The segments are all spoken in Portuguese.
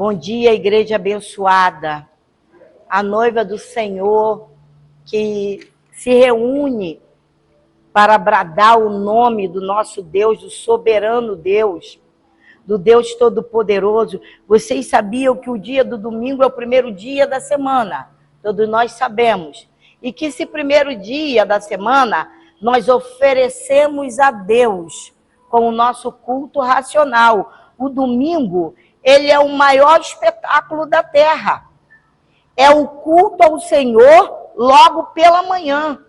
Bom dia, igreja abençoada, a noiva do Senhor que se reúne para bradar o nome do nosso Deus, do soberano Deus, do Deus Todo-Poderoso. Vocês sabiam que o dia do domingo é o primeiro dia da semana? Todos nós sabemos. E que esse primeiro dia da semana nós oferecemos a Deus com o nosso culto racional. O domingo, ele é o maior espetáculo da terra. É o culto ao Senhor logo pela manhã.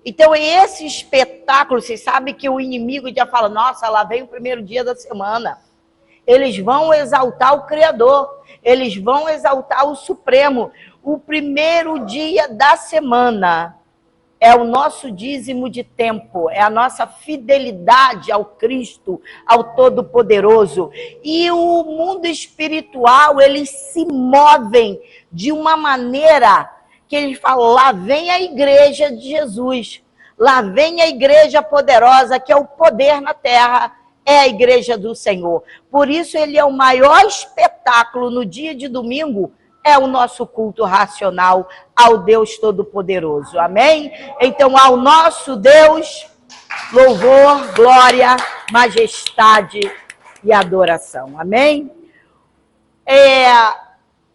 Então, esse espetáculo, vocês sabem que o inimigo já fala, nossa, lá vem o primeiro dia da semana. Eles vão exaltar o Criador, eles vão exaltar o Supremo. O primeiro dia da semana é o nosso dízimo de tempo, é a nossa fidelidade ao Cristo, ao Todo-Poderoso. E o mundo espiritual, eles se movem de uma maneira que eles falam, lá vem a igreja de Jesus, lá vem a igreja poderosa, que é o poder na terra, é a igreja do Senhor. Por isso ele é o maior espetáculo no dia de domingo, é o nosso culto racional ao Deus Todo-Poderoso. Amém? Então, ao nosso Deus, louvor, glória, majestade e adoração. Amém?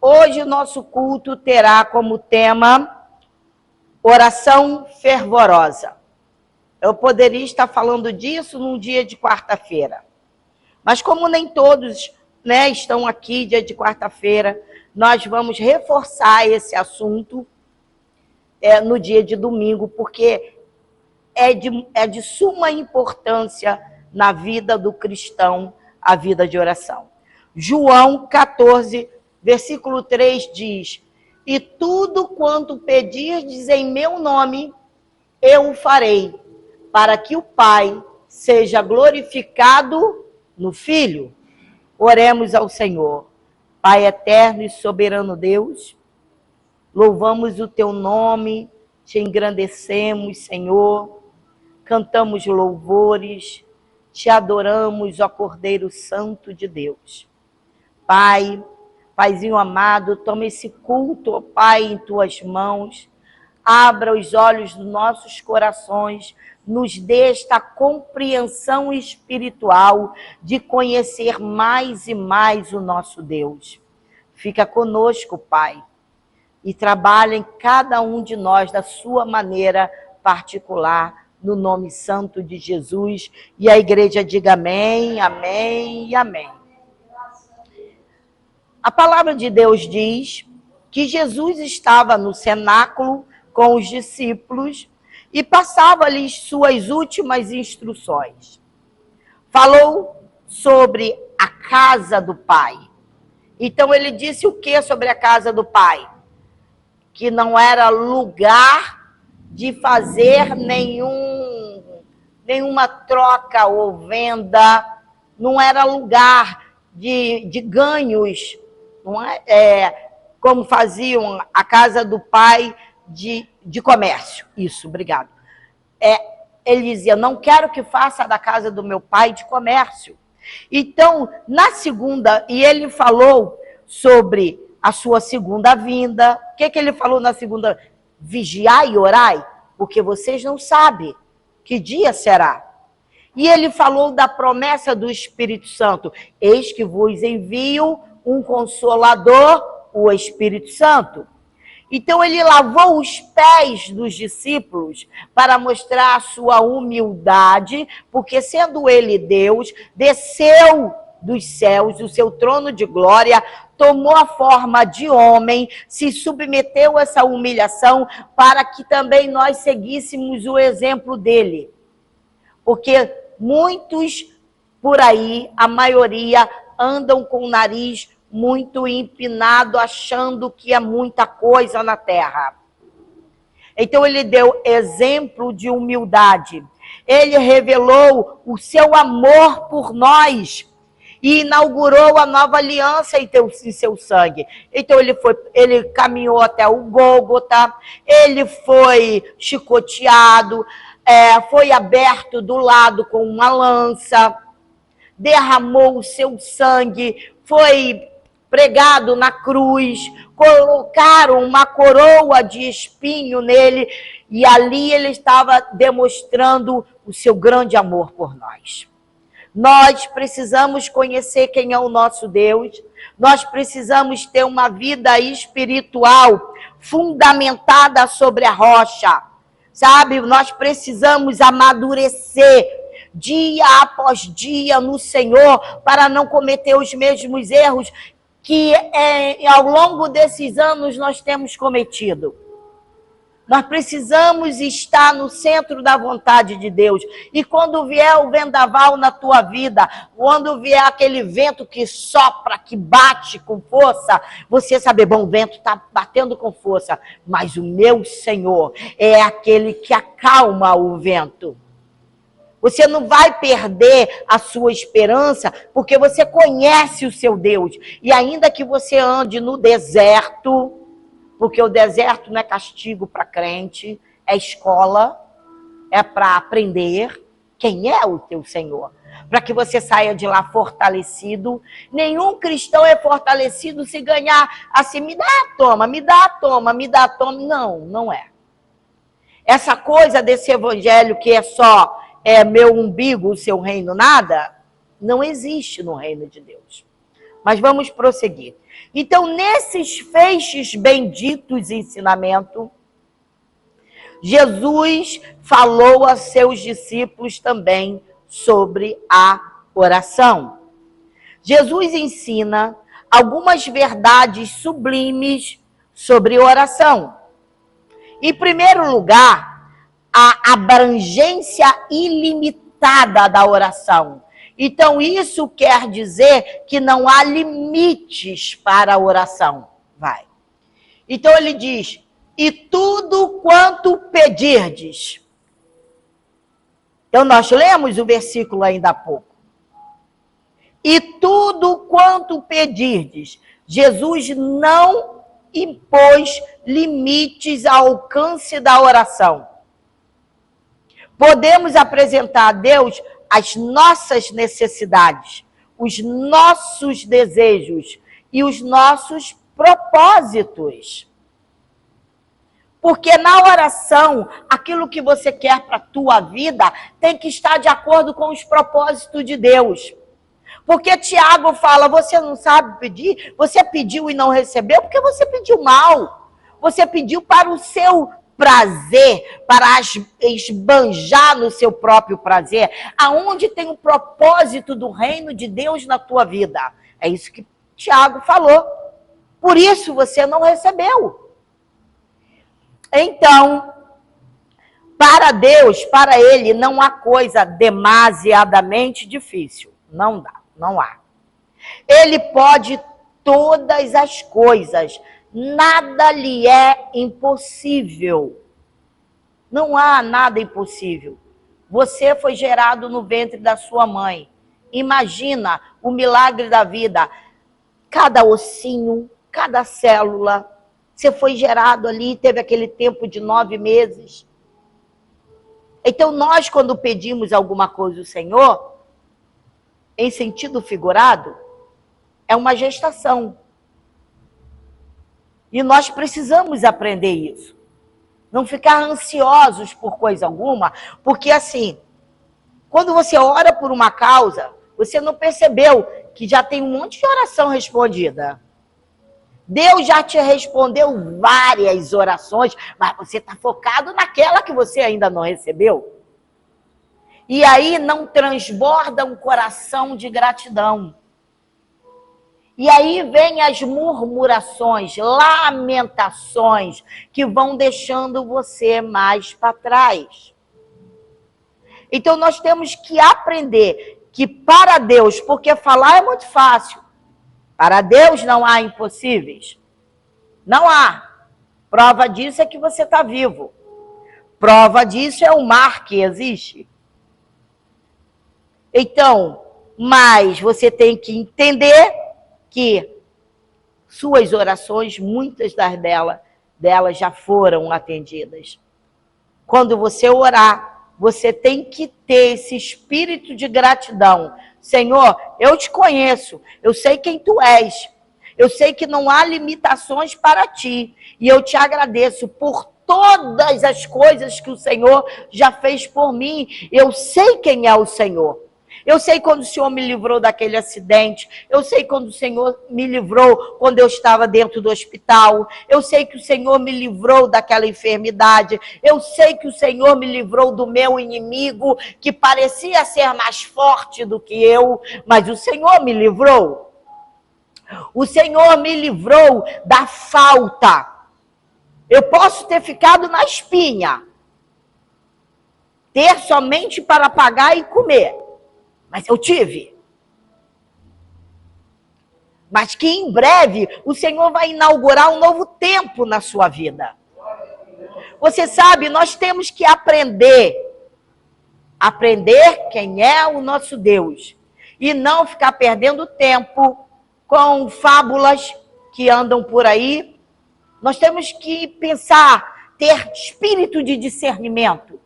Hoje o nosso culto terá como tema oração fervorosa. Eu poderia estar falando disso num dia de quarta-feira. Mas como nem todos, estão aqui dia de quarta-feira, nós vamos reforçar esse assunto no dia de domingo, porque é de suma importância na vida do cristão a vida de oração. João 14, versículo 3 diz, e tudo quanto pedirdes em meu nome, eu o farei, para que o Pai seja glorificado no Filho. Oremos ao Senhor. Pai eterno e soberano Deus, louvamos o teu nome, te engrandecemos, Senhor, cantamos louvores, te adoramos, ó Cordeiro Santo de Deus. Pai, Paizinho amado, toma esse culto, ó Pai, em tuas mãos, abra os olhos dos nossos corações, nos dê esta compreensão espiritual de conhecer mais e mais o nosso Deus. Fica conosco, Pai, e trabalha em cada um de nós da sua maneira particular, no nome santo de Jesus. E a igreja diga amém, amém e amém. A palavra de Deus diz que Jesus estava no cenáculo com os discípulos e passava-lhes suas últimas instruções. Falou sobre a casa do Pai. Então ele disse o que sobre a casa do Pai? Que não era lugar de fazer nenhuma troca ou venda, não era lugar de ganhos, não como faziam a casa do Pai de comércio. Isso, obrigado. Ele dizia, não quero que faça da casa do meu pai de comércio. Então, na segunda, e ele falou sobre a sua segunda vinda. O que ele falou na segunda? Vigiai e orai, porque vocês não sabem que dia será. E ele falou da promessa do Espírito Santo. Eis que vos envio um Consolador, o Espírito Santo. Então ele lavou os pés dos discípulos para mostrar a sua humildade, porque sendo ele Deus, desceu dos céus, o seu trono de glória, tomou a forma de homem, se submeteu a essa humilhação para que também nós seguíssemos o exemplo dele. Porque muitos por aí, a maioria, andam com o nariz muito empinado, achando que é muita coisa na terra. Então ele deu exemplo de humildade. Ele revelou o seu amor por nós e inaugurou a nova aliança em seu sangue. Então ele caminhou até o Gólgota, ele foi chicoteado, foi aberto do lado com uma lança, derramou o seu sangue, foi pregado na cruz, colocaram uma coroa de espinho nele, e ali ele estava demonstrando o seu grande amor por nós. Nós precisamos conhecer quem é o nosso Deus, nós precisamos ter uma vida espiritual fundamentada sobre a rocha, sabe? Nós precisamos amadurecer dia após dia no Senhor para não cometer os mesmos erros que ao longo desses anos nós temos cometido. Nós precisamos estar no centro da vontade de Deus. E quando vier o vendaval na tua vida, quando vier aquele vento que sopra, que bate com força, você sabe, bom, o vento está batendo com força, mas o meu Senhor é aquele que acalma o vento. Você não vai perder a sua esperança, porque você conhece o seu Deus. E ainda que você ande no deserto, porque o deserto não é castigo para crente, é escola, é para aprender quem é o teu Senhor. Para que você saia de lá fortalecido. Nenhum cristão é fortalecido se ganhar assim, me dá, toma, me dá, toma, me dá, toma. Não, não é. Essa coisa desse evangelho que é só meu umbigo, o seu reino, nada, não existe no reino de Deus. Mas vamos prosseguir. Então, nesses feixes benditos ensinamento, Jesus falou a seus discípulos também sobre a oração. Jesus ensina algumas verdades sublimes sobre oração. Em primeiro lugar, a abrangência ilimitada da oração. Então, isso quer dizer que não há limites para a oração. Vai. Então, ele diz, e tudo quanto pedirdes. Então, nós lemos o versículo ainda há pouco. E tudo quanto pedirdes. Jesus não impôs limites ao alcance da oração. Podemos apresentar a Deus as nossas necessidades, os nossos desejos e os nossos propósitos. Porque na oração, aquilo que você quer para a tua vida tem que estar de acordo com os propósitos de Deus. Porque Tiago fala, você não sabe pedir? Você pediu e não recebeu porque você pediu mal. Você pediu para o seu prazer, para esbanjar no seu próprio prazer, aonde tem o propósito do reino de Deus na tua vida. É isso que Tiago falou. Por isso você não recebeu. Então, para Deus, para Ele, não há coisa demasiadamente difícil. Não dá, não há. Ele pode todas as coisas. Nada lhe é impossível. Não há nada impossível. Você foi gerado no ventre da sua mãe. Imagina o milagre da vida. Cada ossinho, cada célula. Você foi gerado ali, teve aquele tempo de 9 meses. Então, nós, quando pedimos alguma coisa ao Senhor, em sentido figurado, é uma gestação. E nós precisamos aprender isso. Não ficar ansiosos por coisa alguma, porque assim, quando você ora por uma causa, você não percebeu que já tem um monte de oração respondida. Deus já te respondeu várias orações, mas você está focado naquela que você ainda não recebeu. E aí não transborda um coração de gratidão. E aí vem as murmurações, lamentações, que vão deixando você mais para trás. Então nós temos que aprender que para Deus, porque falar é muito fácil, para Deus não há impossíveis. Não há. Prova disso é que você está vivo. Prova disso é o mar que existe. Então, mas você tem que entender que suas orações, muitas delas já foram atendidas. Quando você orar, você tem que ter esse espírito de gratidão. Senhor, eu te conheço, eu sei quem tu és. Eu sei que não há limitações para ti. E eu te agradeço por todas as coisas que o Senhor já fez por mim. Eu sei quem é o Senhor. Eu sei quando o Senhor me livrou daquele acidente. Eu sei quando o Senhor me livrou quando eu estava dentro do hospital. Eu sei que o Senhor me livrou daquela enfermidade. Eu sei que o Senhor me livrou do meu inimigo, que parecia ser mais forte do que eu, mas o Senhor me livrou. O Senhor me livrou da falta. Eu posso ter ficado na espinha, ter somente para pagar e comer. Mas eu tive. Mas que em breve o Senhor vai inaugurar um novo tempo na sua vida. Você sabe, nós temos que aprender quem é o nosso Deus. E não ficar perdendo tempo com fábulas que andam por aí. Nós temos que pensar, ter espírito de discernimento.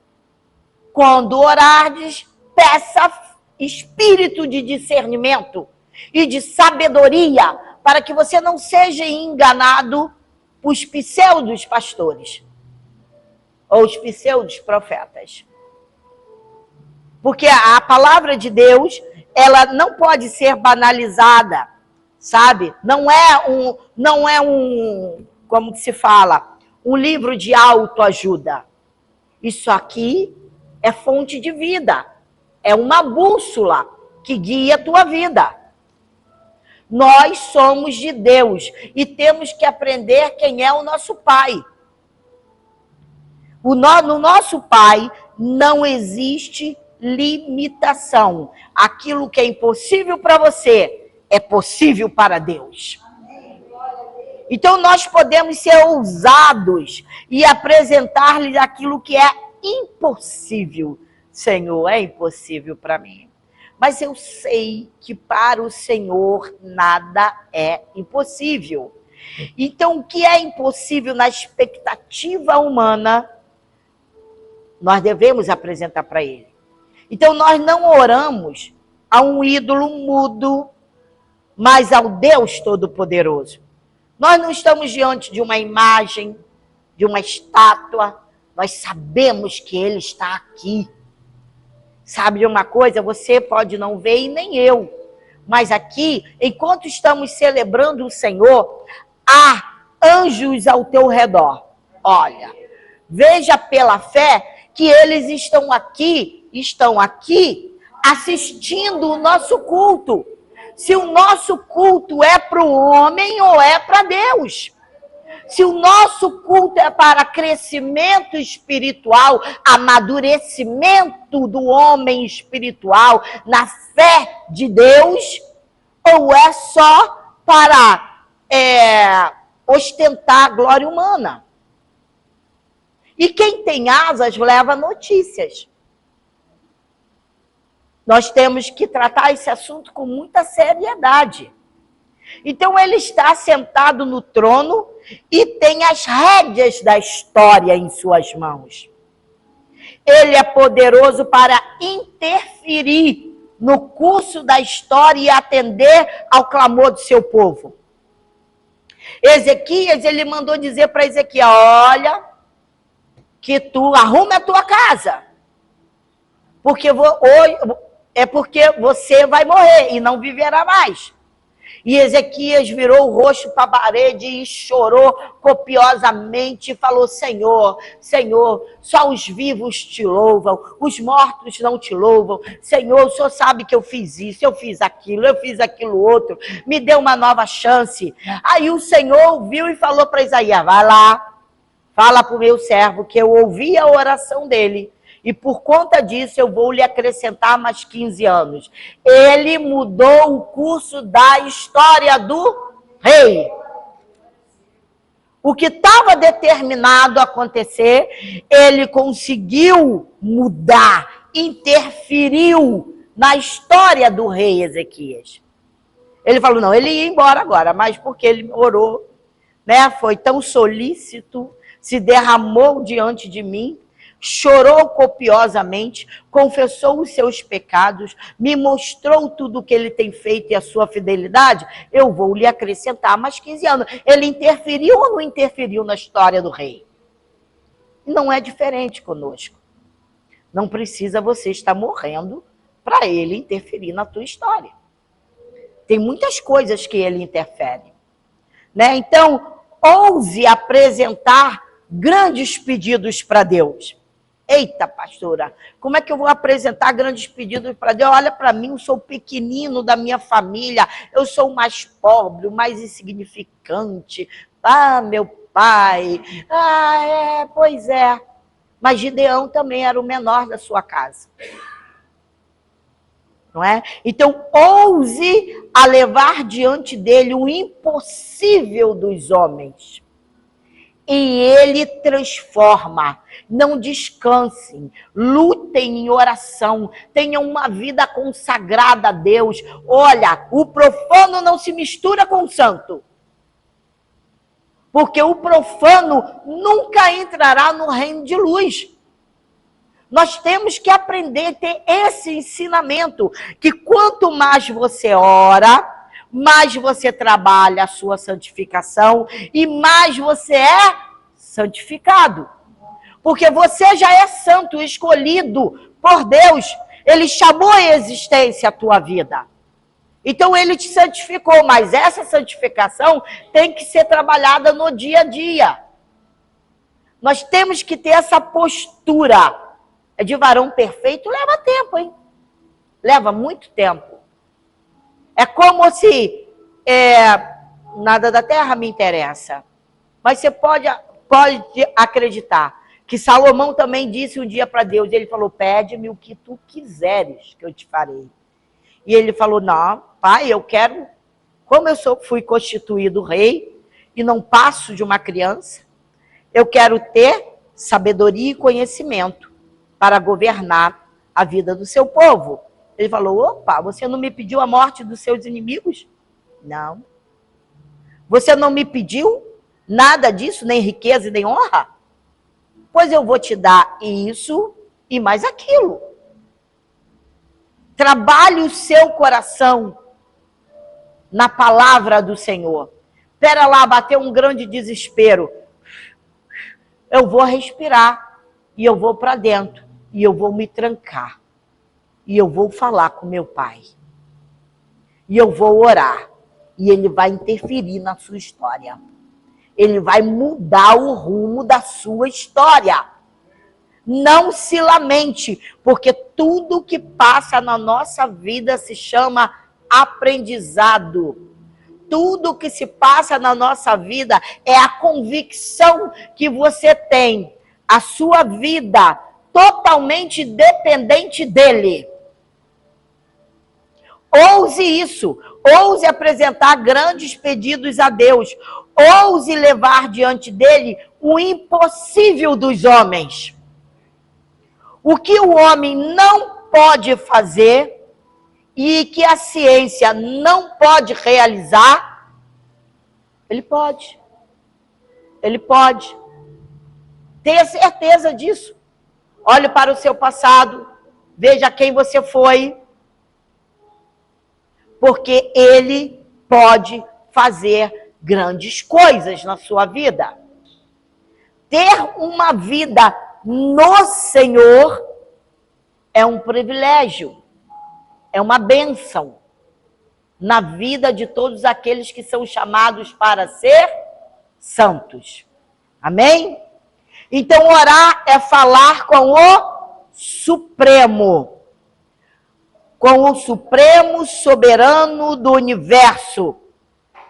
Quando orardes, peça espírito de discernimento e de sabedoria, para que você não seja enganado por pseudos pastores ou os pseudos profetas. Porque a palavra de Deus, ela não pode ser banalizada, sabe? Não é um, como que se fala, um livro de autoajuda. Isso aqui é fonte de vida. É uma bússola que guia a tua vida. Nós somos de Deus e temos que aprender quem é o nosso Pai. No nosso Pai não existe limitação. Aquilo que é impossível para você é possível para Deus. Então nós podemos ser ousados e apresentar-lhes aquilo que é impossível. Senhor, é impossível para mim. Mas eu sei que para o Senhor nada é impossível. Então, o que é impossível na expectativa humana, nós devemos apresentar para Ele. Então, nós não oramos a um ídolo mudo, mas ao Deus Todo-Poderoso. Nós não estamos diante de uma imagem, de uma estátua. Nós sabemos que Ele está aqui. Sabe de uma coisa? Você pode não ver e nem eu. Mas aqui, enquanto estamos celebrando o Senhor, há anjos ao teu redor. Olha, veja pela fé que eles estão aqui assistindo o nosso culto. Se o nosso culto é para o homem ou é para Deus. Se o nosso culto é para crescimento espiritual, amadurecimento do homem espiritual na fé de Deus, ou é só para ostentar a glória humana? E quem tem asas leva notícias. Nós temos que tratar esse assunto com muita seriedade. Então ele está sentado no trono e tem as rédeas da história em suas mãos. Ele é poderoso para interferir no curso da história e atender ao clamor do seu povo. Ezequias, ele mandou dizer para Ezequiel, olha, que tu arrume a tua casa, porque você vai morrer e não viverá mais. E Ezequias virou o rosto para a parede e chorou copiosamente e falou, Senhor, Senhor, só os vivos te louvam, os mortos não te louvam. Senhor, o Senhor sabe que eu fiz isso, eu fiz aquilo outro, me dê uma nova chance. Aí o Senhor ouviu e falou para Isaías, vai lá, fala para o meu servo que eu ouvi a oração dele. E por conta disso eu vou lhe acrescentar mais 15 anos. Ele mudou o curso da história do rei. O que estava determinado a acontecer, ele conseguiu mudar, interferiu na história do rei Ezequias. Ele falou, não, ele ia embora agora, mas porque ele orou, né? Foi tão solícito, se derramou diante de mim, chorou copiosamente, confessou os seus pecados, me mostrou tudo o que ele tem feito e a sua fidelidade, eu vou lhe acrescentar mais 15 anos. Ele interferiu ou não interferiu na história do rei? Não é diferente conosco. Não precisa você estar morrendo para ele interferir na tua história. Tem muitas coisas que ele interfere, né? Então, ouse apresentar grandes pedidos para Deus. Eita, pastora, como é que eu vou apresentar grandes pedidos para Deus? Olha para mim, eu sou o pequenino da minha família, eu sou o mais pobre, o mais insignificante. Ah, meu pai, pois é. Mas Gideão também era o menor da sua casa. Não é? Então, ouse a levar diante dele o impossível dos homens. E ele transforma. Não descansem, lutem em oração, tenham uma vida consagrada a Deus. Olha, o profano não se mistura com o santo. Porque o profano nunca entrará no reino de luz. Nós temos que aprender a ter esse ensinamento, que quanto mais você ora, mais você trabalha a sua santificação e mais você é santificado. Porque você já é santo, escolhido por Deus. Ele chamou à existência a tua vida. Então ele te santificou, mas essa santificação tem que ser trabalhada no dia a dia. Nós temos que ter essa postura. De varão perfeito leva tempo, hein? Leva muito tempo. É como se nada da terra me interessa. Mas você pode acreditar que Salomão também disse um dia para Deus, ele falou, pede-me o que tu quiseres que eu te farei. E ele falou, não, pai, eu quero, como fui constituído rei e não passo de uma criança, eu quero ter sabedoria e conhecimento para governar a vida do seu povo. Ele falou, opa, você não me pediu a morte dos seus inimigos? Não. Você não me pediu nada disso, nem riqueza e nem honra? Pois eu vou te dar isso e mais aquilo. Trabalhe o seu coração na palavra do Senhor. Espera lá, bateu um grande desespero. Eu vou respirar e eu vou para dentro e eu vou me trancar. E eu vou falar com meu pai. E eu vou orar. E ele vai interferir na sua história. Ele vai mudar o rumo da sua história. Não se lamente, porque tudo que passa na nossa vida se chama aprendizado. Tudo que se passa na nossa vida é a convicção que você tem. A sua vida totalmente dependente dele. Ouse isso. Ouse apresentar grandes pedidos a Deus. Ouse levar diante dele o impossível dos homens. O que o homem não pode fazer e que a ciência não pode realizar, ele pode. Ele pode. Tenha certeza disso. Olhe para o seu passado, veja quem você foi, porque ele pode fazer grandes coisas na sua vida. Ter uma vida no Senhor é um privilégio, é uma bênção na vida de todos aqueles que são chamados para ser santos. Amém? Então, orar é falar com o Supremo, com o Supremo Soberano do Universo.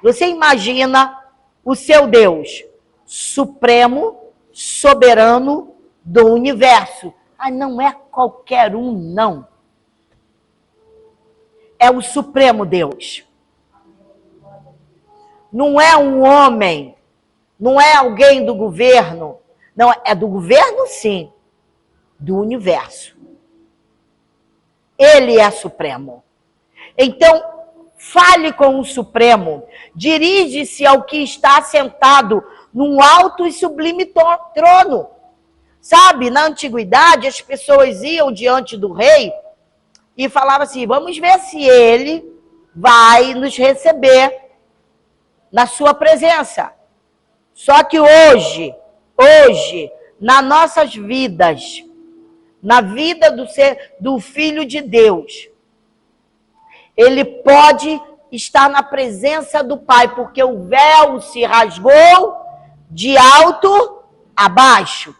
Você imagina o seu Deus, Supremo Soberano do Universo. Ah, não é qualquer um, não. É o Supremo Deus. Não é um homem, não é alguém do governo. Não, é do governo, sim, do universo. Ele é supremo. Então, fale com o Supremo, dirige-se ao que está sentado num alto e sublime trono. Sabe, na antiguidade, as pessoas iam diante do rei e falavam assim, vamos ver se ele vai nos receber na sua presença. Só que hoje, nas nossas vidas, na vida do Filho de Deus, ele pode estar na presença do Pai, porque o véu se rasgou de alto a baixo.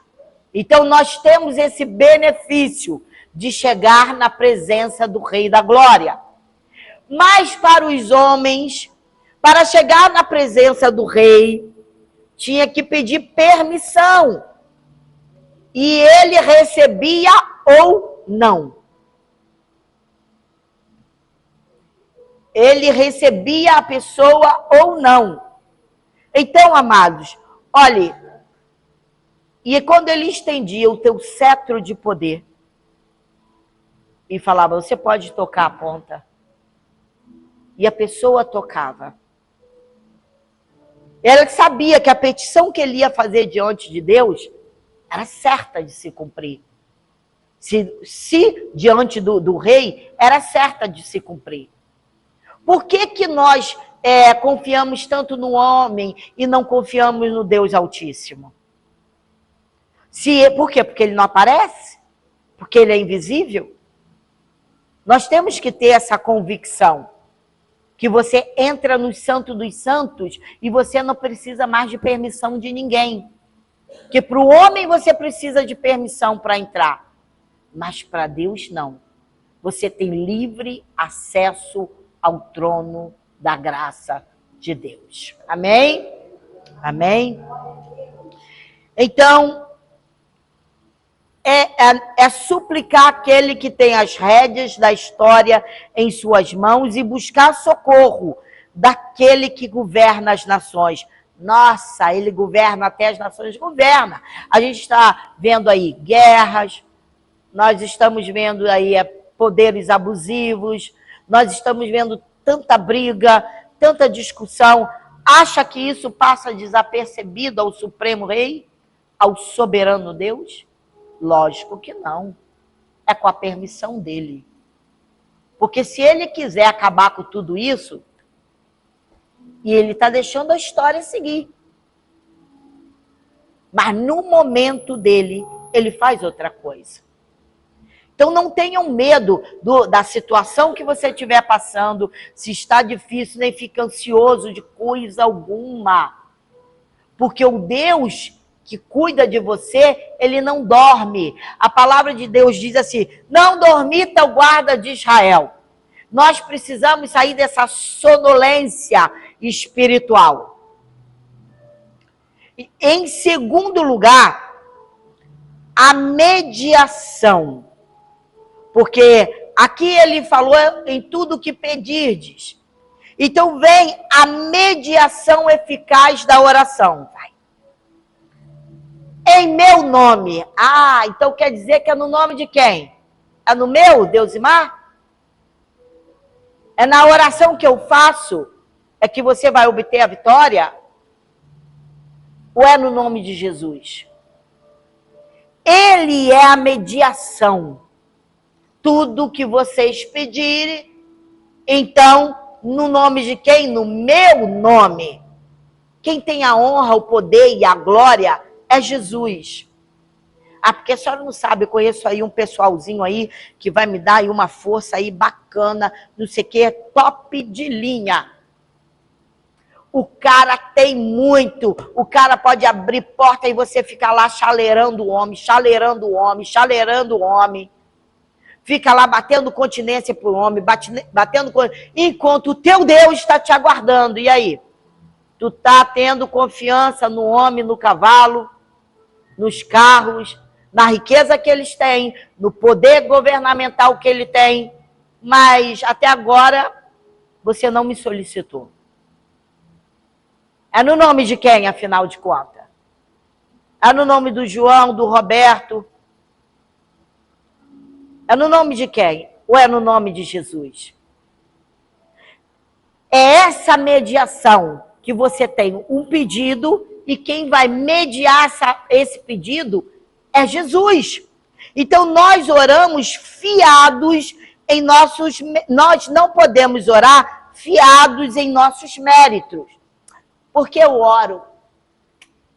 Então, nós temos esse benefício de chegar na presença do Rei da Glória. Mas para os homens, para chegar na presença do Rei, tinha que pedir permissão. E ele recebia ou não. Ele recebia a pessoa ou não. Então, amados, olhe, e quando ele estendia o teu cetro de poder e falava, você pode tocar a ponta. E a pessoa tocava. Ela sabia que a petição que ele ia fazer diante de Deus era certa de se cumprir. Se diante do rei, era certa de se cumprir. Por que nós confiamos tanto no homem e não confiamos no Deus Altíssimo? Por quê? Porque ele não aparece? Porque ele é invisível? Nós temos que ter essa convicção. Que você entra no Santo dos Santos e você não precisa mais de permissão de ninguém. Que para o homem você precisa de permissão para entrar. Mas para Deus não. Você tem livre acesso ao trono da graça de Deus. Amém? Amém? Então, é suplicar aquele que tem as rédeas da história em suas mãos e buscar socorro daquele que governa as nações. Nossa, ele governa até as nações, governa. A gente está vendo aí guerras, nós estamos vendo aí poderes abusivos, nós estamos vendo tanta briga, tanta discussão. Acha que isso passa desapercebido ao Supremo Rei, ao soberano Deus? Lógico que não. É com a permissão dele. Porque se ele quiser acabar com tudo isso, e ele está deixando a história seguir. Mas no momento dele, ele faz outra coisa. Então não tenham medo da situação que você estiver passando, se está difícil, nem fique ansioso de coisa alguma. Porque o Deus que cuida de você, ele não dorme. A palavra de Deus diz assim, não dormita o guarda de Israel. Nós precisamos sair dessa sonolência espiritual. E, em segundo lugar, a mediação. Porque aqui ele falou em tudo que pedirdes. Então vem a mediação eficaz da oração. Vai. Em meu nome. Ah, então quer dizer que é no nome de quem? É no meu, Deusimar? É na oração que eu faço? É que você vai obter a vitória? Ou é no nome de Jesus? Ele é a mediação. Tudo que vocês pedirem, então, no nome de quem? No meu nome. Quem tem a honra, o poder e a glória é Jesus. Ah, porque a senhora não sabe, eu conheço aí um pessoalzinho aí que vai me dar aí uma força aí bacana, não sei o que, top de linha. O cara tem muito, o cara pode abrir porta e você fica lá chaleirando o homem, chaleirando o homem, chaleirando o homem. Fica lá batendo continência pro homem, batendo enquanto o teu Deus está te aguardando. E aí? Tu tá tendo confiança no homem, no cavalo, nos carros, na riqueza que eles têm, no poder governamental que ele tem, mas até agora você não me solicitou. É no nome de quem, afinal de contas? É no nome do João, do Roberto? É no nome de quem? Ou é no nome de Jesus? É essa mediação que você tem um pedido e quem vai mediar esse pedido é Jesus. Então nós oramos fiados em nossos... Nós não podemos orar fiados em nossos méritos. Porque eu oro.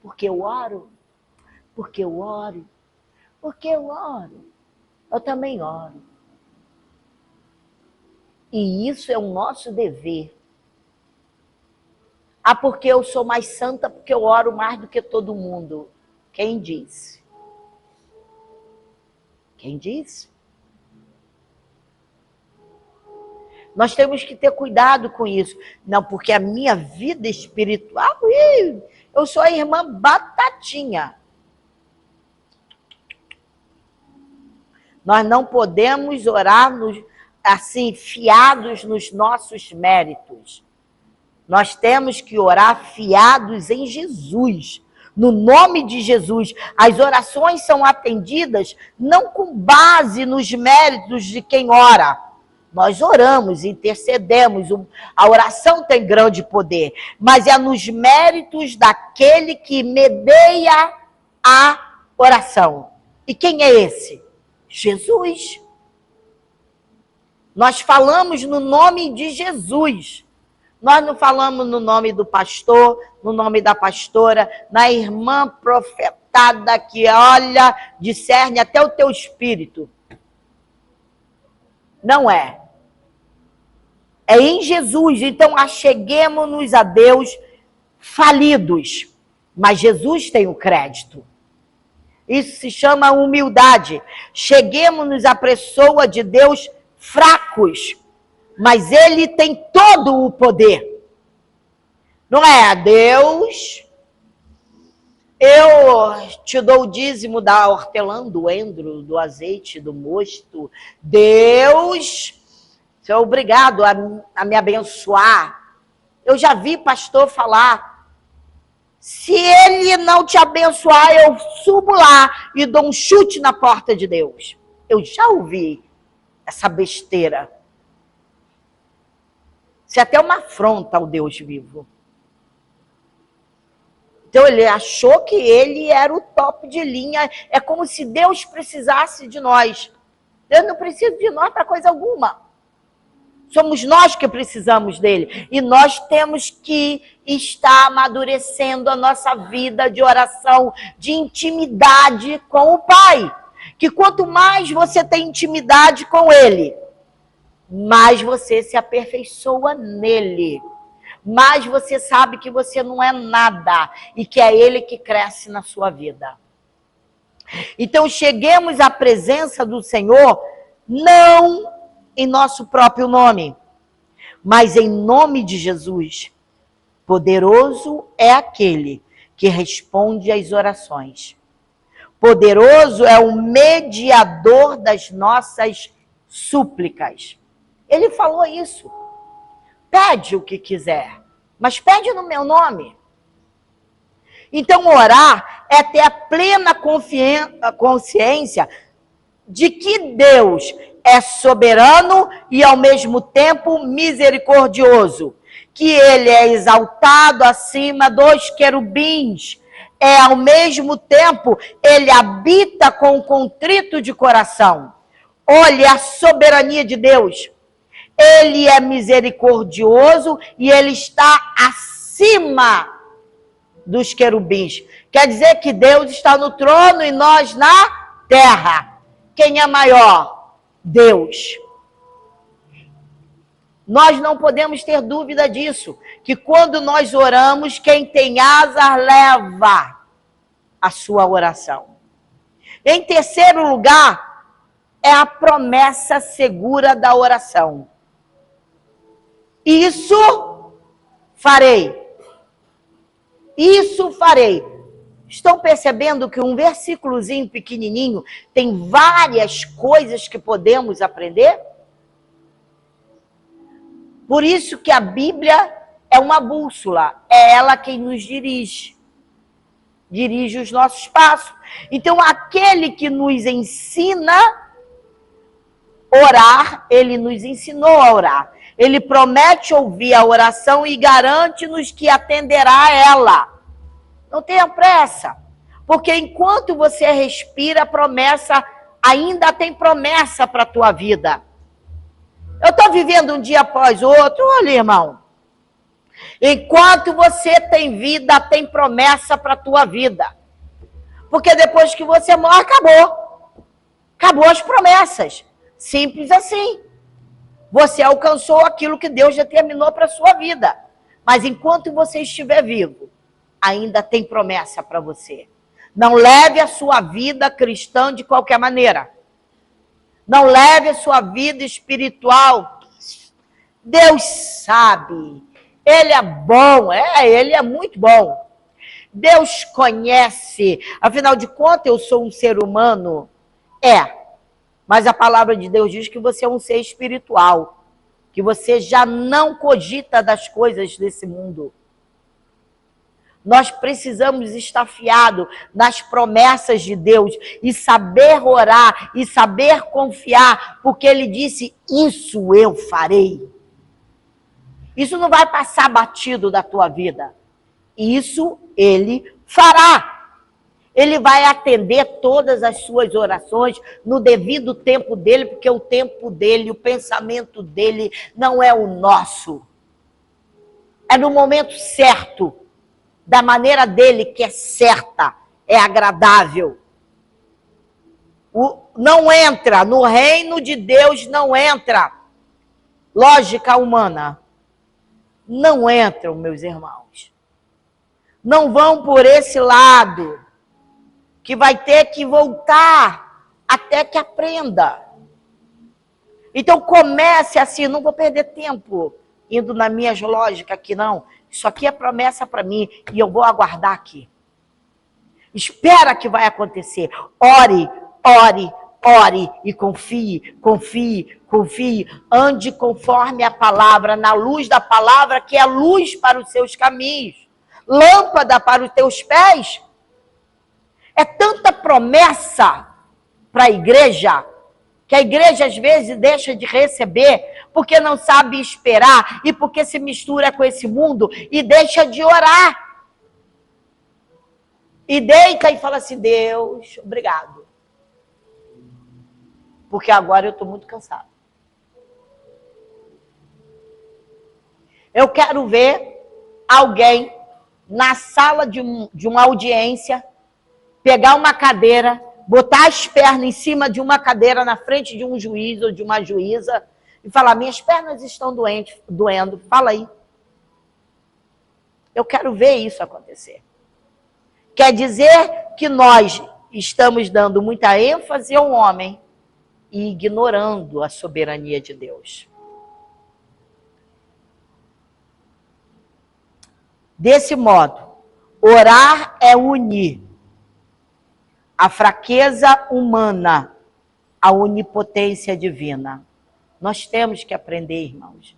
Porque eu oro. Porque eu oro. Porque eu oro. Eu também oro. E isso é o nosso dever. Ah, porque eu sou mais santa, porque eu oro mais do que todo mundo. Quem disse? Quem disse? Nós temos que ter cuidado com isso. Não, porque a minha vida espiritual, eu sou a irmã Batatinha. Nós não podemos orar assim, fiados nos nossos méritos. Nós temos que orar fiados em Jesus, no nome de Jesus. As orações são atendidas não com base nos méritos de quem ora. Nós oramos, intercedemos, a oração tem grande poder, mas é nos méritos daquele que medeia a oração. E quem é esse? Jesus. Nós falamos no nome de Jesus. Nós não falamos no nome do pastor, no nome da pastora, na irmã profetada que olha, discerne até o teu espírito. Não é. É em Jesus. Então, acheguemo-nos a Deus falidos. Mas Jesus tem o crédito. Isso se chama humildade. Cheguemo-nos à pessoa de Deus fracos. Mas Ele tem todo o poder. Não é? Deus, eu te dou o dízimo da hortelã, do endro, do azeite, do mosto. Deus, você é obrigado a me abençoar. Eu já vi pastor falar, se ele não te abençoar, eu subo lá e dou um chute na porta de Deus. Eu já ouvi essa besteira. Isso é até uma afronta ao Deus vivo. Então ele achou que ele era o top de linha. É como se Deus precisasse de nós. Deus não precisa de nós para coisa alguma. Somos nós que precisamos dele. E nós temos que estar amadurecendo a nossa vida de oração, de intimidade com o Pai. Que quanto mais você tem intimidade com ele, mais você se aperfeiçoa nele. Mais você sabe que você não é nada e que é ele que cresce na sua vida. Então, cheguemos à presença do Senhor, não em nosso próprio nome, mas em nome de Jesus. Poderoso é aquele que responde às orações. Poderoso é o mediador das nossas súplicas. Ele falou isso. Pede o que quiser, mas pede no meu nome. Então, orar é ter a plena consciência de que Deus é soberano e, ao mesmo tempo, misericordioso. Que ele é exaltado acima dos querubins. Ao mesmo tempo, ele habita com o contrito de coração. Olha a soberania de Deus. Ele é misericordioso e ele está acima dos querubins. Quer dizer que Deus está no trono e nós na terra. Quem é maior? Deus. Nós não podemos ter dúvida disso, que quando nós oramos, quem tem asas leva a sua oração. Em terceiro lugar, é a promessa segura da oração. Isso farei. Isso farei. Estão percebendo que um versículozinho pequenininho tem várias coisas que podemos aprender? Por isso que a Bíblia é uma bússola. É ela quem nos dirige. Dirige os nossos passos. Então, aquele que nos ensina a orar, ele nos ensinou a orar. Ele promete ouvir a oração e garante-nos que atenderá a ela. Não tenha pressa, Porque enquanto você respira, promessa, ainda tem promessa para a tua vida. Eu estou vivendo um dia após outro, olha, irmão. Enquanto você tem vida, tem promessa para a tua vida. Porque depois que você morre, acabou. Acabou as promessas. Simples assim. Você alcançou aquilo que Deus determinou para a sua vida. Mas enquanto você estiver vivo, ainda tem promessa para você. Não leve a sua vida cristã de qualquer maneira. Não leve a sua vida espiritual. Deus sabe. Ele é bom. Ele é muito bom. Deus conhece. Afinal de contas, eu sou um ser humano. Mas a palavra de Deus diz que você é um ser espiritual. Que você já não cogita das coisas desse mundo. Nós precisamos estar fiados nas promessas de Deus e saber orar e saber confiar, porque Ele disse, isso eu farei. Isso não vai passar batido da tua vida. Isso Ele fará. Ele vai atender todas as suas orações no devido tempo dele, porque o tempo dele, o pensamento dele não é o nosso. É no momento certo. Da maneira dele, que é certa, é agradável. Não entra, no reino de Deus não entra lógica humana. Não entram, meus irmãos. Não vão por esse lado, que vai ter que voltar até que aprenda. Então comece assim, não vou perder tempo indo nas minhas lógicas aqui, não. Isso aqui é promessa para mim e eu vou aguardar aqui. Espera que vai acontecer. Ore, ore, ore e confie, confie, confie. Ande conforme a palavra, na luz da palavra, que é luz para os seus caminhos. Lâmpada para os teus pés. É tanta promessa para a igreja, que a igreja às vezes deixa de receber, porque não sabe esperar e porque se mistura com esse mundo e deixa de orar. E deita e fala assim, Deus, obrigado. Porque agora eu estou muito cansado. Eu quero ver alguém na sala de uma audiência, pegar uma cadeira, botar as pernas em cima de uma cadeira na frente de um juiz ou de uma juíza e falar, minhas pernas estão doendo, fala aí. Eu quero ver isso acontecer. Quer dizer que nós estamos dando muita ênfase ao homem e ignorando a soberania de Deus. Desse modo, orar é unir a fraqueza humana à onipotência divina. Nós temos que aprender, irmãos.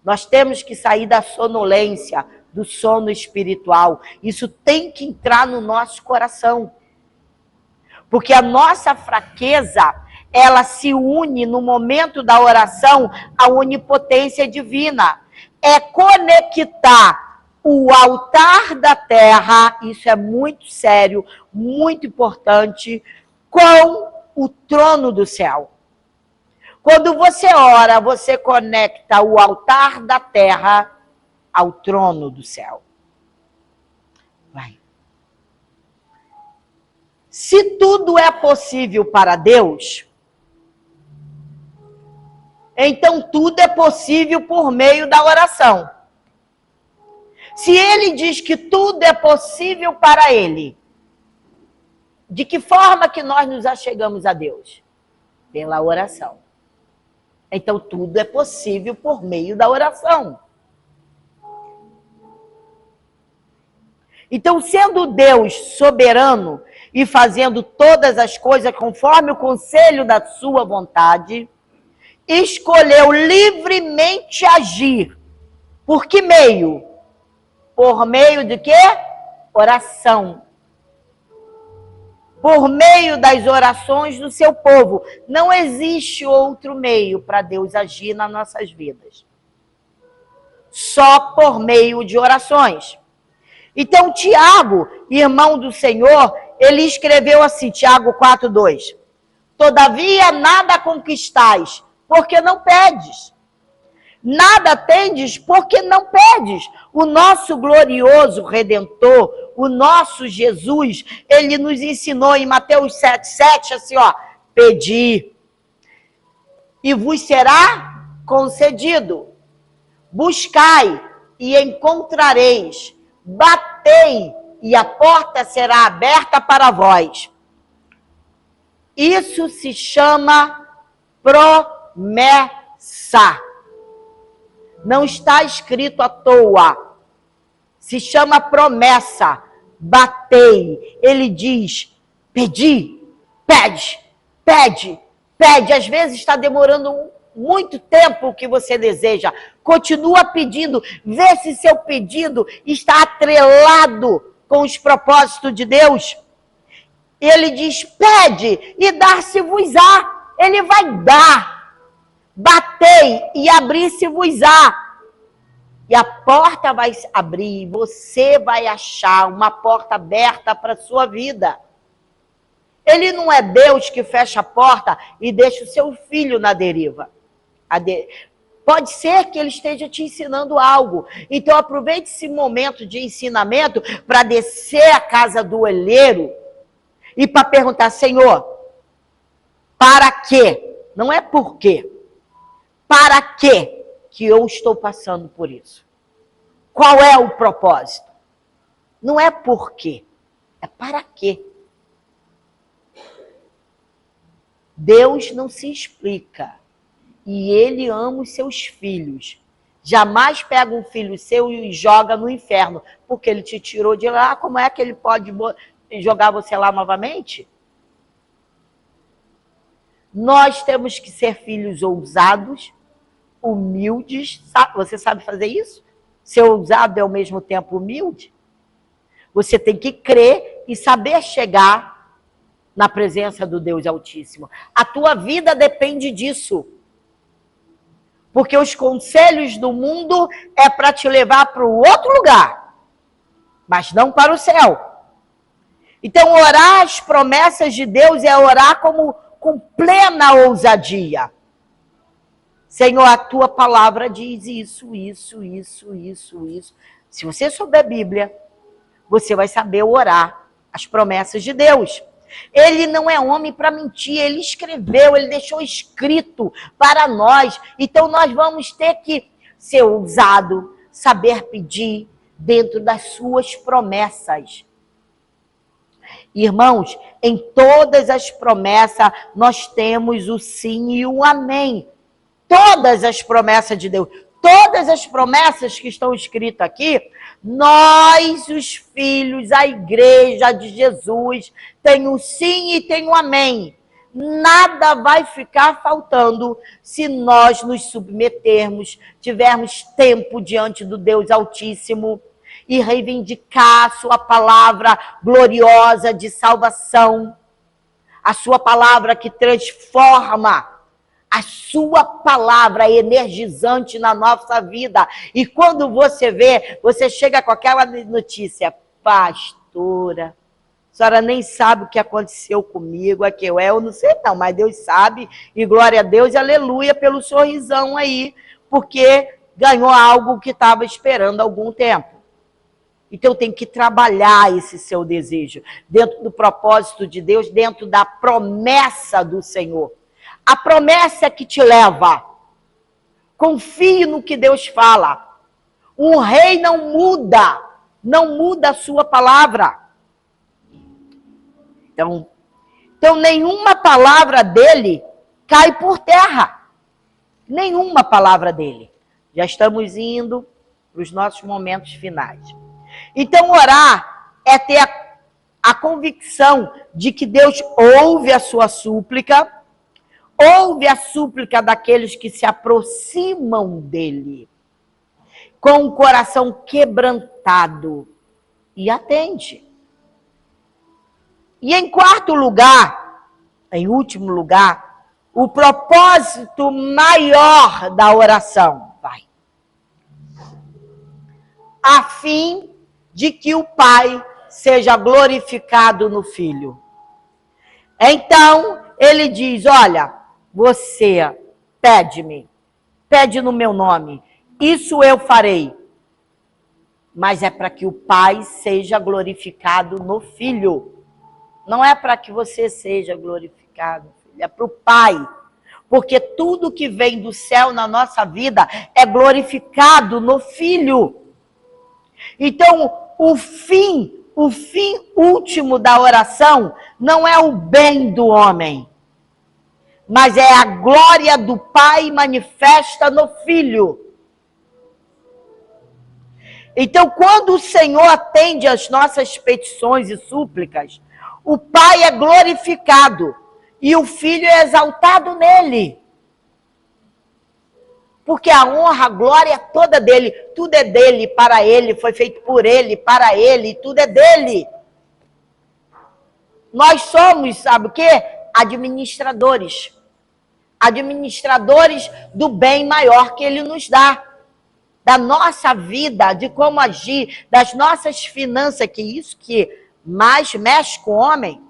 Nós temos que sair da sonolência, do sono espiritual. Isso tem que entrar no nosso coração. Porque a nossa fraqueza, ela se une no momento da oração à onipotência divina. É conectar o altar da terra, isso é muito sério, muito importante, com o trono do céu. Quando você ora, você conecta o altar da terra ao trono do céu. Vai. Se tudo é possível para Deus, então tudo é possível por meio da oração. Se ele diz que tudo é possível para ele, de que forma que nós nos achegamos a Deus? Pela oração. Então tudo é possível por meio da oração. Então, sendo Deus soberano e fazendo todas as coisas conforme o conselho da sua vontade, escolheu livremente agir. Por que meio? Por meio de quê? Oração. Por meio das orações do seu povo. Não existe outro meio para Deus agir nas nossas vidas. Só por meio de orações. Então, Tiago, irmão do Senhor, ele escreveu assim, Tiago 4:2. Todavia nada conquistais, porque não pedes. Nada tendes, porque não pedes. O nosso glorioso Redentor, o nosso Jesus, ele nos ensinou em Mateus 7:7, assim, ó, pedi e vos será concedido. Buscai e encontrareis. Batei e a porta será aberta para vós. Isso se chama promessa. Não está escrito à toa. Se chama promessa. Batei. Ele diz, pedi, pede, pede, pede. Às vezes está demorando muito tempo o que você deseja. Continua pedindo. Vê se seu pedido está atrelado com os propósitos de Deus. Ele diz, pede e dar-se-vos-á. Ele vai dar. Batei e abrir-se-vos-á. E a porta vai abrir, você vai achar uma porta aberta para a sua vida. Ele não é Deus que fecha a porta e deixa o seu filho na deriva. Pode ser que ele esteja te ensinando algo. Então aproveite esse momento de ensinamento para descer à casa do olheiro e para perguntar, Senhor, para quê? Não é por quê. Para quê que eu estou passando por isso? Qual é o propósito? Não é por quê, é para quê. Deus não se explica. E ele ama os seus filhos. Jamais pega um filho seu e joga no inferno, porque ele te tirou de lá. Como é que ele pode jogar você lá novamente? Nós temos que ser filhos ousados, humildes. Você sabe fazer isso? Ser ousado é ao mesmo tempo humilde. Você tem que crer e saber chegar na presença do Deus Altíssimo. A tua vida depende disso. Porque os conselhos do mundo é para te levar para o outro lugar, mas não para o céu. Então, orar as promessas de Deus é orar com plena ousadia. Senhor, a tua palavra diz isso, isso, isso, isso, isso. Se você souber Bíblia, você vai saber orar as promessas de Deus. Ele não é homem para mentir, ele escreveu, ele deixou escrito para nós. Então nós vamos ter que ser ousado, saber pedir dentro das suas promessas. Irmãos, em todas as promessas nós temos o sim e o amém. Todas as promessas de Deus, todas as promessas que estão escritas aqui, nós, os filhos, a igreja de Jesus, tem o sim e tem o amém. Nada vai ficar faltando se nós nos submetermos, tivermos tempo diante do Deus Altíssimo e reivindicar a sua palavra gloriosa de salvação, a sua palavra que transforma, a sua palavra energizante na nossa vida. E quando você vê, você chega com aquela notícia, pastora, a senhora nem sabe o que aconteceu comigo, eu não sei não, mas Deus sabe, e glória a Deus, e aleluia pelo sorrisão aí, porque ganhou algo que estava esperando há algum tempo. Então tem que trabalhar esse seu desejo, dentro do propósito de Deus, dentro da promessa do Senhor. A promessa que te leva. Confie no que Deus fala. Um rei não muda a sua palavra. Então nenhuma palavra dele cai por terra. Nenhuma palavra dele. Já estamos indo para os nossos momentos finais. Então orar é ter a convicção de que Deus ouve a sua súplica, ouve a súplica daqueles que se aproximam dele, com o coração quebrantado, e atende. E em quarto lugar, em último lugar, o propósito maior da oração. A fim de que o Pai seja glorificado no Filho. Então, ele diz, olha, você pede-me, pede no meu nome, isso eu farei. Mas é para que o Pai seja glorificado no Filho. Não é para que você seja glorificado, é para o Pai. Porque tudo que vem do céu na nossa vida é glorificado no Filho. Então, o fim último da oração não é o bem do homem, mas é a glória do Pai manifesta no Filho. Então, quando o Senhor atende às nossas petições e súplicas, o Pai é glorificado e o Filho é exaltado nele. Porque a honra, a glória é toda dele. Tudo é dele, para ele, foi feito por ele, para ele, tudo é dele. Nós somos, sabe o quê? Administradores. Administradores do bem maior que ele nos dá. Da nossa vida, de como agir, das nossas finanças, que isso que mais mexe com o homem.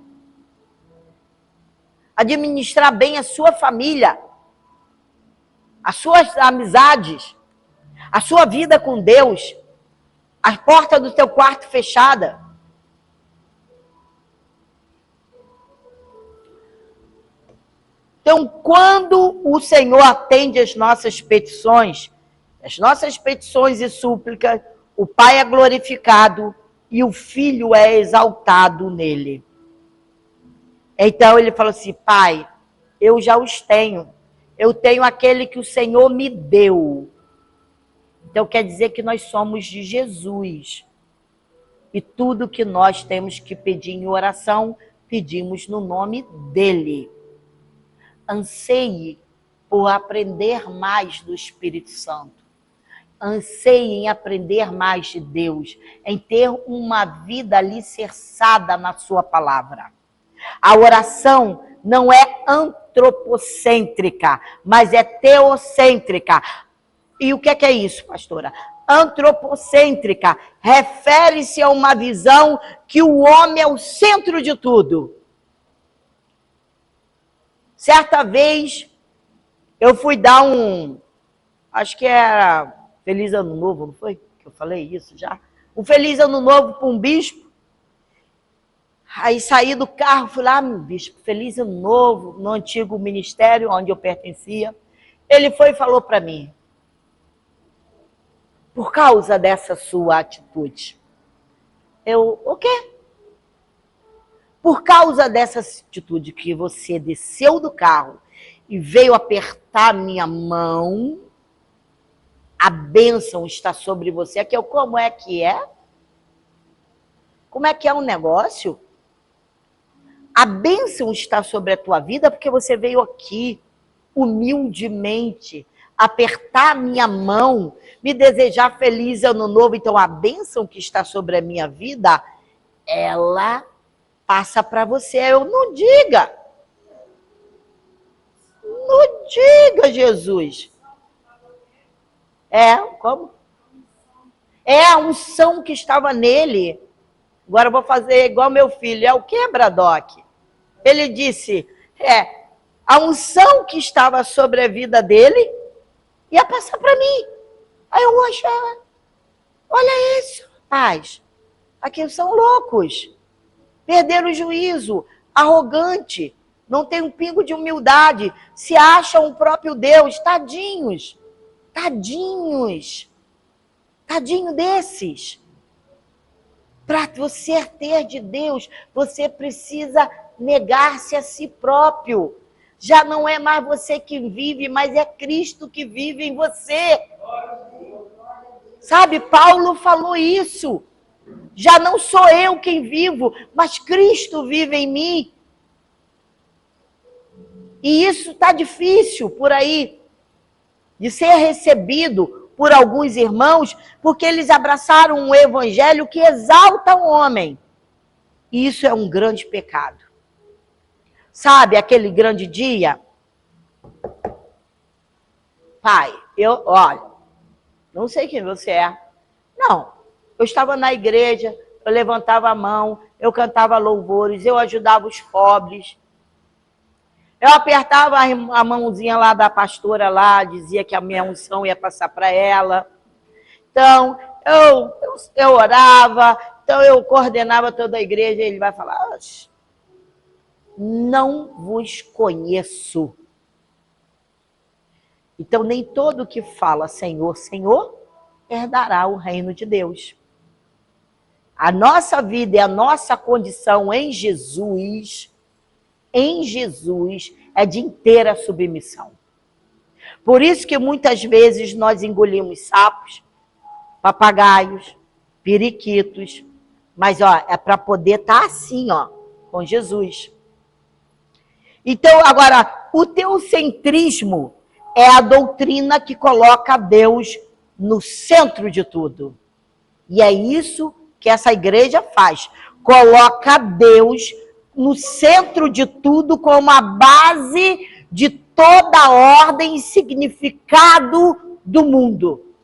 Administrar bem a sua família, as suas amizades, a sua vida com Deus, a porta do teu quarto fechada. Então, quando o Senhor atende as nossas petições e súplicas, o Pai é glorificado e o Filho é exaltado nele. Então ele falou assim, Pai, eu já os tenho. Eu tenho aquele que o Senhor me deu. Então quer dizer que nós somos de Jesus. E tudo que nós temos que pedir em oração, pedimos no nome dele. Anseie por aprender mais do Espírito Santo. Anseie em aprender mais de Deus, em ter uma vida alicerçada na sua palavra. A oração não é antropocêntrica, mas é teocêntrica. E o que é isso, pastora? Antropocêntrica refere-se a uma visão que o homem é o centro de tudo. Certa vez, eu fui dar acho que era Feliz Ano Novo, não foi? Que eu falei isso já? Um Feliz Ano Novo para um bispo. Aí saí do carro, fui lá, meu bispo, Feliz Ano Novo, no antigo ministério onde eu pertencia. Ele foi e falou para mim, por causa dessa sua atitude. O quê? Por causa dessa atitude que você desceu do carro e veio apertar minha mão, a bênção está sobre você. Aqui, como é que é? Como é que é o negócio? A bênção está sobre a tua vida porque você veio aqui, humildemente, apertar a minha mão, me desejar feliz ano novo. Então, a bênção que está sobre a minha vida, ela passa para você. Eu não diga. Não diga, Jesus. Como? É a unção que estava nele. Agora eu vou fazer igual meu filho. É o que, Bradock? Ele disse, a unção que estava sobre a vida dele ia passar para mim. Aí eu achava, olha isso, rapaz. Aqui são loucos. Perderam o juízo, arrogante, não tem um pingo de humildade, se acham o próprio Deus. Tadinhos. Tadinho desses. Para você ter de Deus, você precisa negar-se a si próprio. Já não é mais você que vive, mas é Cristo que vive em você. Sabe, Paulo falou isso. Já não sou eu quem vivo, mas Cristo vive em mim. E isso está difícil por aí, de ser recebido por alguns irmãos, porque eles abraçaram um evangelho que exalta o homem. E isso é um grande pecado. Sabe, aquele grande dia? Pai, olha, não sei quem você é. Não, eu estava na igreja, eu levantava a mão, eu cantava louvores, eu ajudava os pobres. Eu apertava a mãozinha lá da pastora lá, dizia que a minha unção ia passar para ela. Então, eu orava, então eu coordenava toda a igreja, e ele vai falar, não vos conheço. Então, nem todo que fala Senhor, Senhor, herdará o reino de Deus. A nossa vida e a nossa condição em Jesus é de inteira submissão. Por isso que muitas vezes nós engolimos sapos, papagaios, periquitos, mas é para poder estar assim, com Jesus. Então, agora, o teocentrismo é a doutrina que coloca Deus no centro de tudo. E é isso que essa igreja faz. Coloca Deus no centro de tudo como a base de toda a ordem e significado do mundo.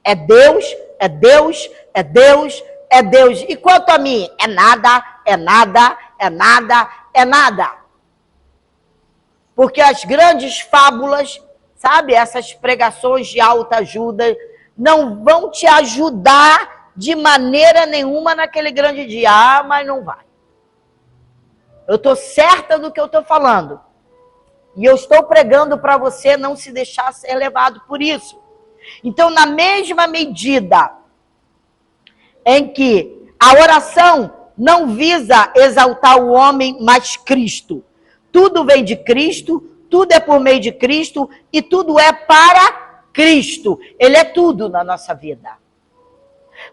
É Deus, é Deus, é Deus, é Deus. E quanto a mim, é nada, é nada, é nada, é nada. Porque as grandes fábulas, sabe, essas pregações de autoajuda, não vão te ajudar de maneira nenhuma naquele grande dia. Mas não vai. Eu estou certa do que eu estou falando. E eu estou pregando para você não se deixar ser levado por isso. Então, na mesma medida em que a oração não visa exaltar o homem, mas Cristo. Tudo vem de Cristo, tudo é por meio de Cristo e tudo é para Cristo. Ele é tudo na nossa vida.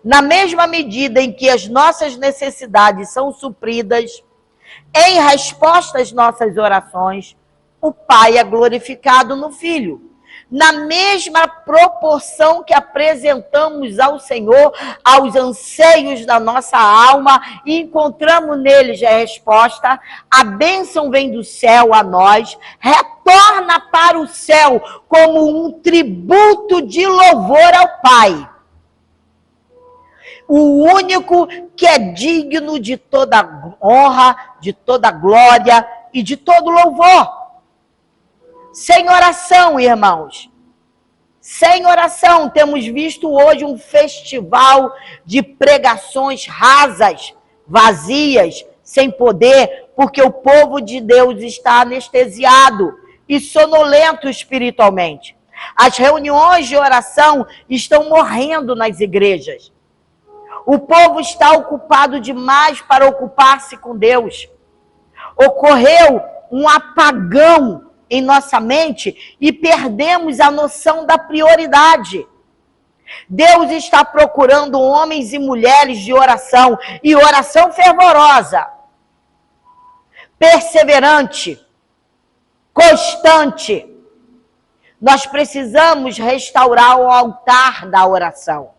Na mesma medida em que as nossas necessidades são supridas, em resposta às nossas orações, o Pai é glorificado no Filho. Na mesma proporção que apresentamos ao Senhor aos anseios da nossa alma e encontramos neles a resposta, a bênção vem do céu a nós, retorna para o céu como um tributo de louvor ao Pai. O único que é digno de toda honra, de toda glória e de todo louvor. Sem oração, irmãos. Sem oração, temos visto hoje um festival de pregações rasas, vazias, sem poder, porque o povo de Deus está anestesiado e sonolento espiritualmente. As reuniões de oração estão morrendo nas igrejas. O povo está ocupado demais para ocupar-se com Deus. Ocorreu um apagão em nossa mente e perdemos a noção da prioridade. Deus está procurando homens e mulheres de oração, e oração fervorosa, perseverante, constante. Nós precisamos restaurar o altar da oração,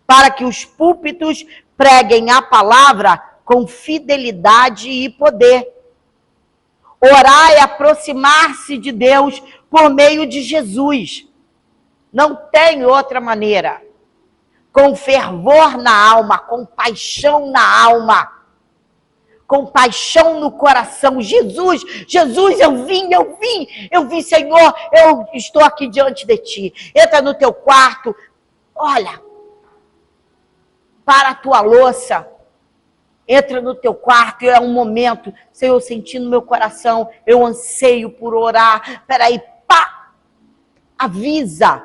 para que os púlpitos preguem a palavra com fidelidade e poder. Orar é aproximar-se de Deus por meio de Jesus. Não tem outra maneira. Com fervor na alma, com paixão na alma, com paixão no coração. Jesus, eu vim, Senhor, eu estou aqui diante de Ti. Entra no teu quarto, olha, para a tua louça. Entra no teu quarto e é um momento, Senhor, eu senti no meu coração, eu anseio por orar. Peraí, pá! Avisa,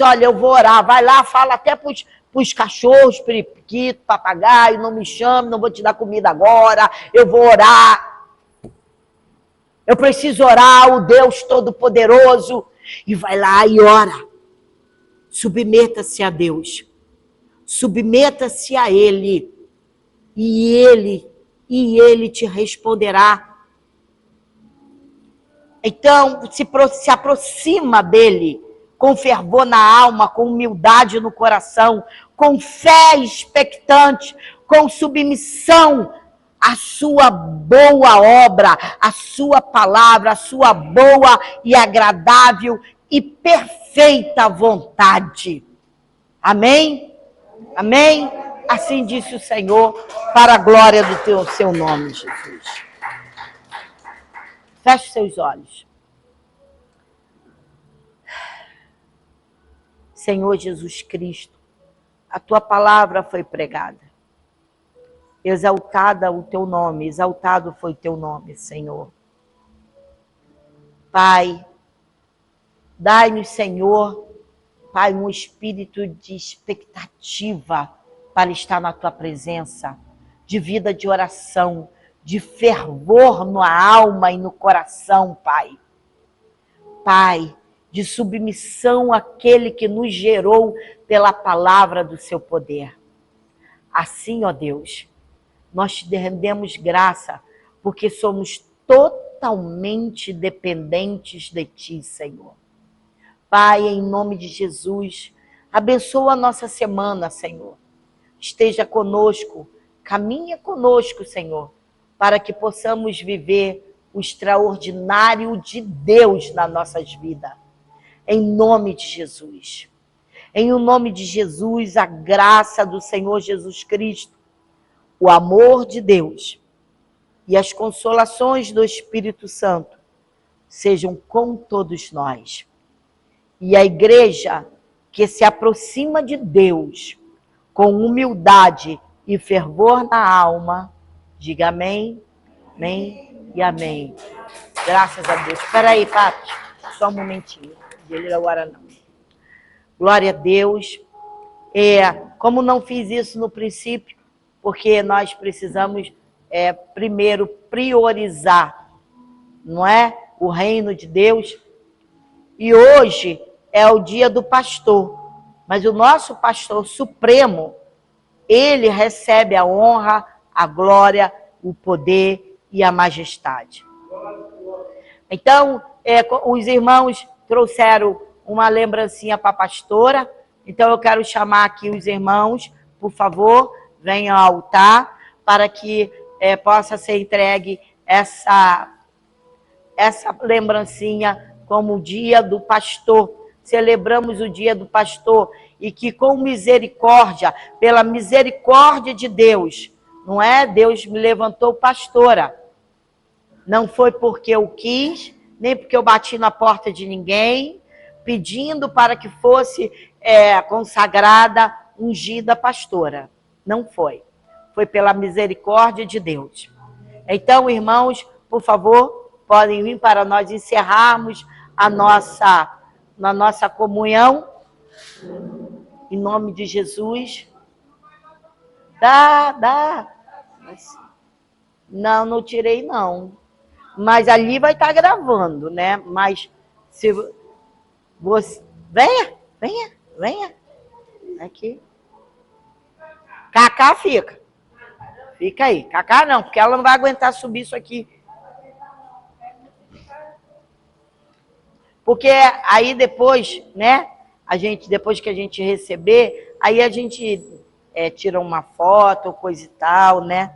olha, eu vou orar. Vai lá, fala até pros cachorros, periquito, papagaio, não me chame, não vou te dar comida agora, eu vou orar. Eu preciso orar, o Deus Todo-Poderoso. E vai lá e ora. Submeta-se a Deus. Submeta-se a Ele, e Ele te responderá. Então, se aproxima dEle, com fervor na alma, com humildade no coração, com fé expectante, com submissão à sua boa obra, à sua palavra, à sua boa e agradável e perfeita vontade. Amém? Amém? Assim disse o Senhor, para a glória do seu nome, Jesus. Feche seus olhos. Senhor Jesus Cristo, a tua palavra foi pregada. Exaltada o teu nome, exaltado foi o teu nome, Senhor. Pai, dai-nos, Senhor, Pai, um espírito de expectativa para estar na tua presença, de vida de oração, de fervor na alma e no coração, Pai. Pai, de submissão àquele que nos gerou pela palavra do seu poder. Assim, ó Deus, nós te rendemos graça, porque somos totalmente dependentes de ti, Senhor. Pai, em nome de Jesus, abençoa a nossa semana, Senhor. Esteja conosco, caminha conosco, Senhor, para que possamos viver o extraordinário de Deus nas nossas vidas. Em nome de Jesus. Em nome de Jesus, a graça do Senhor Jesus Cristo, o amor de Deus e as consolações do Espírito Santo sejam com todos nós. E a igreja que se aproxima de Deus com humildade e fervor na alma, diga amém, amém e amém. Graças a Deus. Espera aí, Paty, só um momentinho. Ele agora não. Glória a Deus. Como não fiz isso no princípio, porque nós precisamos primeiro priorizar, não é? O reino de Deus. E hoje é o dia do pastor, mas o nosso pastor supremo, ele recebe a honra, a glória, o poder e a majestade. Então, os irmãos trouxeram uma lembrancinha para a pastora, então eu quero chamar aqui os irmãos, por favor, venham ao altar, para que possa ser entregue essa lembrancinha como o dia do pastor. Celebramos o dia do pastor e que com misericórdia, pela misericórdia de Deus, não é? Deus me levantou pastora. Não foi porque eu quis, nem porque eu bati na porta de ninguém, pedindo para que fosse consagrada, ungida pastora. Não foi. Foi pela misericórdia de Deus. Então, irmãos, por favor, podem vir para nós encerrarmos na nossa comunhão. Em nome de Jesus. Dá. Não tirei, não. Mas ali vai estar gravando, né? Mas se você... Venha. Aqui. Cacá fica. Fica aí. Cacá não, porque ela não vai aguentar subir isso aqui. Porque aí depois, né? Depois que a gente receber, aí a gente tira uma foto, coisa e tal, né?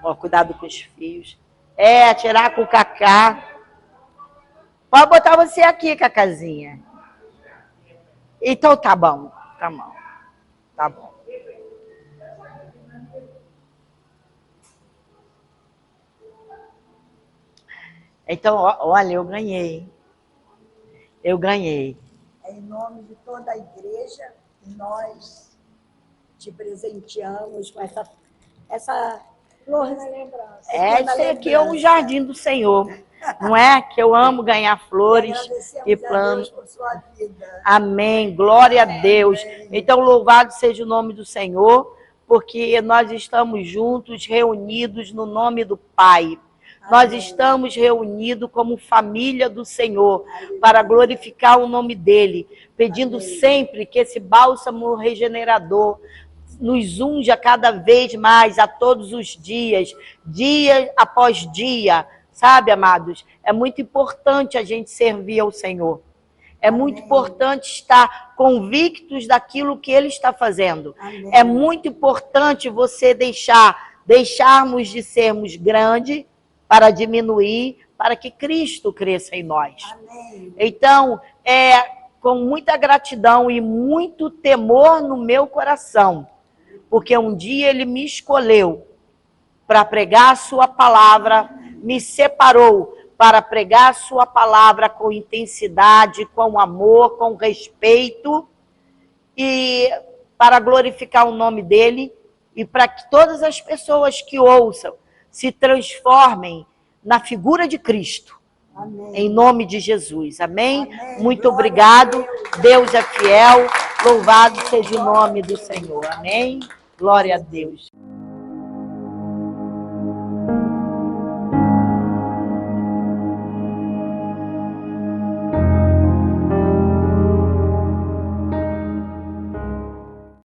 Ó, cuidado com os fios. Tirar com o Cacá. Pode botar você aqui, Cacazinha. Então tá bom. Tá bom. Então, olha, eu ganhei. Em nome de toda a igreja, nós te presenteamos com essa flor na lembrança. Isso aqui é um jardim do Senhor, não é? Que eu amo ganhar flores e plantas. Por sua vida. Amém, glória a Deus. Amém. Então, louvado seja o nome do Senhor, porque nós estamos juntos, reunidos no nome do Pai. Nós estamos reunidos como família do Senhor, para glorificar o nome dEle, pedindo sempre que esse bálsamo regenerador nos unja cada vez mais, a todos os dias, dia após dia, sabe, amados? É muito importante a gente servir ao Senhor. É muito importante estar convictos daquilo que Ele está fazendo. É muito importante você deixarmos de sermos grandes para diminuir, para que Cristo cresça em nós. Amém. Então, com muita gratidão e muito temor no meu coração, porque um dia ele me escolheu para pregar a sua palavra, me separou para pregar a sua palavra com intensidade, com amor, com respeito, e para glorificar o nome dele, e para que todas as pessoas que ouçam se transformem na figura de Cristo. Amém. Em nome de Jesus. Amém? Amém. Muito Glória obrigado. a Deus é fiel. Louvado seja o nome do Senhor. Amém? Glória a Deus.